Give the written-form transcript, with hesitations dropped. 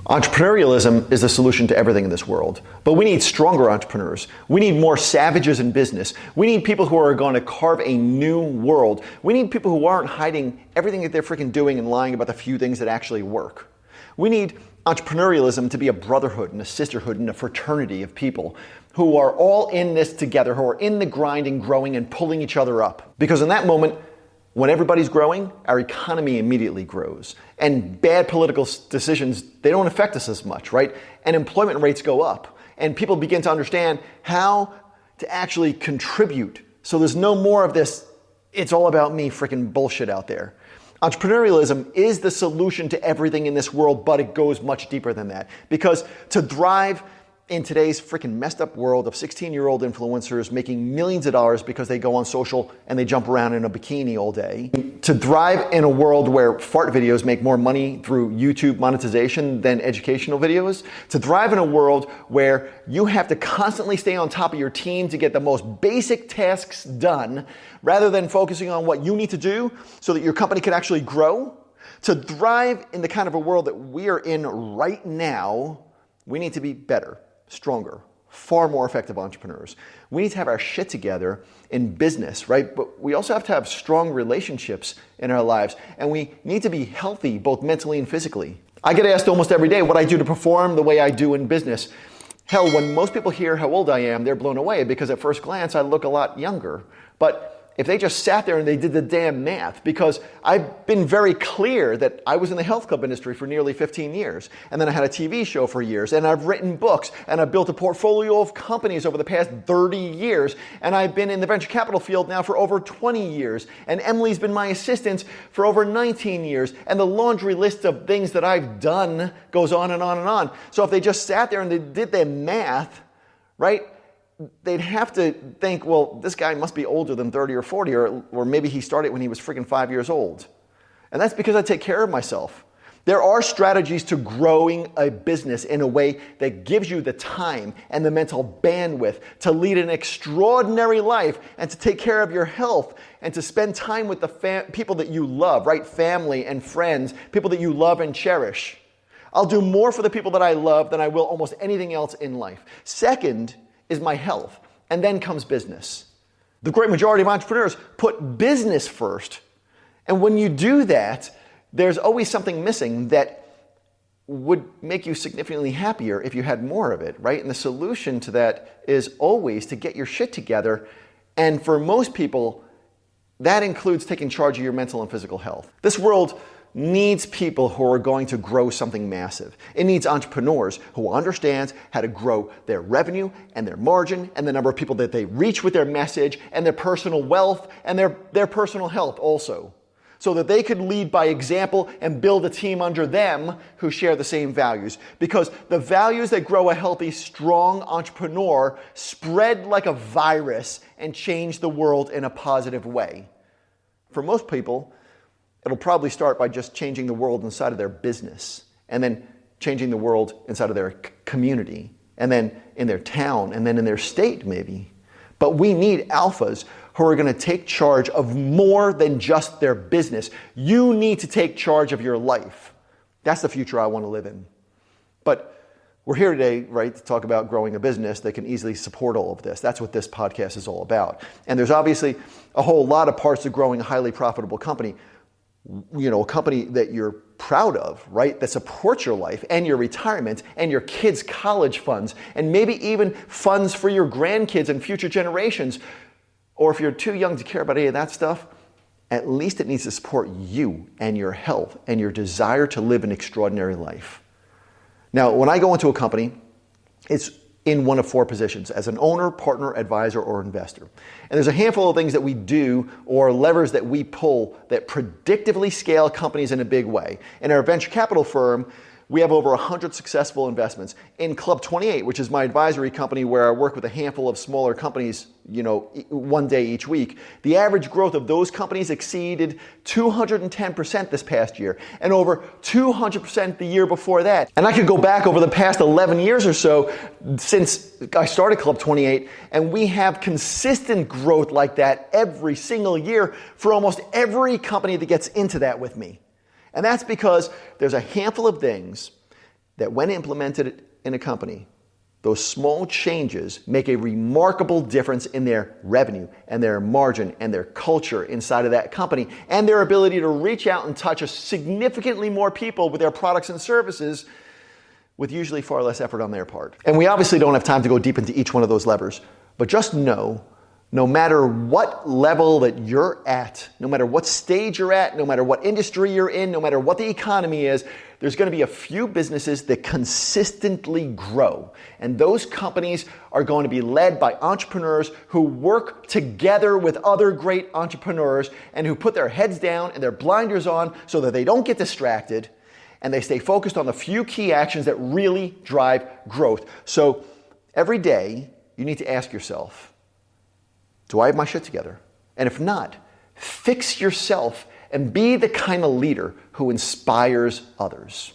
Entrepreneurialism is the solution to everything in this world, but we need stronger entrepreneurs. We need more savages in business. We need people who are going to carve a new world. We need people who aren't hiding everything that they're freaking doing and lying about the few things that actually work. We need entrepreneurialism to be a brotherhood and a sisterhood and a fraternity of people who are all in this together, who are in the grind and growing and pulling each other up. Because in that moment, when everybody's growing, our economy immediately grows. And bad political decisions, they don't affect us as much, right? And employment rates go up. And people begin to understand how to actually contribute. So there's no more of this, it's all about me freaking bullshit out there. Entrepreneurialism is the solution to everything in this world, but it goes much deeper than that. Because to thrive in today's freaking messed up world of 16-year-old influencers making millions of dollars because they go on social and they jump around in a bikini all day, to thrive in a world where fart videos make more money through YouTube monetization than educational videos, to thrive in a world where you have to constantly stay on top of your team to get the most basic tasks done rather than focusing on what you need to do so that your company can actually grow, to thrive in the kind of a world that we are in right now, we need to be better, stronger, far more effective entrepreneurs. We need to have our shit together in business, right? But we also have to have strong relationships in our lives, and we need to be healthy both mentally and physically. I get asked almost every day what I do to perform the way I do in business. Hell, when most people hear how old I am, they're blown away because at first glance I look a lot younger. But if they just sat there and they did the damn math, because I've been very clear that I was in the health club industry for nearly 15 years, and then I had a TV show for years, and I've written books, and I've built a portfolio of companies over the past 30 years, and I've been in the venture capital field now for over 20 years, and Emily's been my assistant for over 19 years, and the laundry list of things that I've done goes on and on and on. So if they just sat there and they did their math, right, they'd have to think, well, this guy must be older than 30 or 40, or maybe he started when he was freaking 5 years old. And that's because I take care of myself. There are strategies to growing a business in a way that gives you the time and the mental bandwidth to lead an extraordinary life and to take care of your health and to spend time with the people that you love, right? Family and friends, people that you love and cherish. I'll do more for the people that I love than I will almost anything else in life. Second is my health, and then comes business. The great majority of entrepreneurs put business first, and when you do that, there's always something missing that would make you significantly happier if you had more of it, right? And the solution to that is always to get your shit together, and for most people, that includes taking charge of your mental and physical health. This world needs people who are going to grow something massive. It needs entrepreneurs who understand how to grow their revenue and their margin and the number of people that they reach with their message and their personal wealth and their personal health also, so that they could lead by example and build a team under them who share the same values. Because the values that grow a healthy, strong entrepreneur spread like a virus and change the world in a positive way. For most people, it'll probably start by just changing the world inside of their business, and then changing the world inside of their community, and then in their town, and then in their state maybe. But we need alphas who are going to take charge of more than just their business. You need to take charge of your life. That's the future I want to live in. But we're here today, right, to talk about growing a business that can easily support all of this. That's what this podcast is all about. And there's obviously a whole lot of parts to growing a highly profitable company. You know, a company that you're proud of, right? That supports your life and your retirement and your kids' college funds and maybe even funds for your grandkids and future generations. Or if you're too young to care about any of that stuff, at least it needs to support you and your health and your desire to live an extraordinary life. Now, when I go into a company, it's in one of four positions: as an owner, partner, advisor, or investor. And there's a handful of things that we do or levers that we pull that predictively scale companies in a big way. In our venture capital firm, we have over 100 successful investments. In Club 28, which is my advisory company where I work with a handful of smaller companies, you know, one day each week, the average growth of those companies exceeded 210% this past year, and over 200% the year before that. And I could go back over the past 11 years or so since I started Club 28, and we have consistent growth like that every single year for almost every company that gets into that with me. And that's because there's a handful of things that when implemented in a company, those small changes make a remarkable difference in their revenue and their margin and their culture inside of that company and their ability to reach out and touch significantly more people with their products and services with usually far less effort on their part. And we obviously don't have time to go deep into each one of those levers, but just know, no matter what level that you're at, no matter what stage you're at, no matter what industry you're in, no matter what the economy is, there's going to be a few businesses that consistently grow. And those companies are going to be led by entrepreneurs who work together with other great entrepreneurs and who put their heads down and their blinders on so that they don't get distracted and they stay focused on the few key actions that really drive growth. So every day you need to ask yourself, do I have my shit together? And if not, fix yourself and be the kind of leader who inspires others.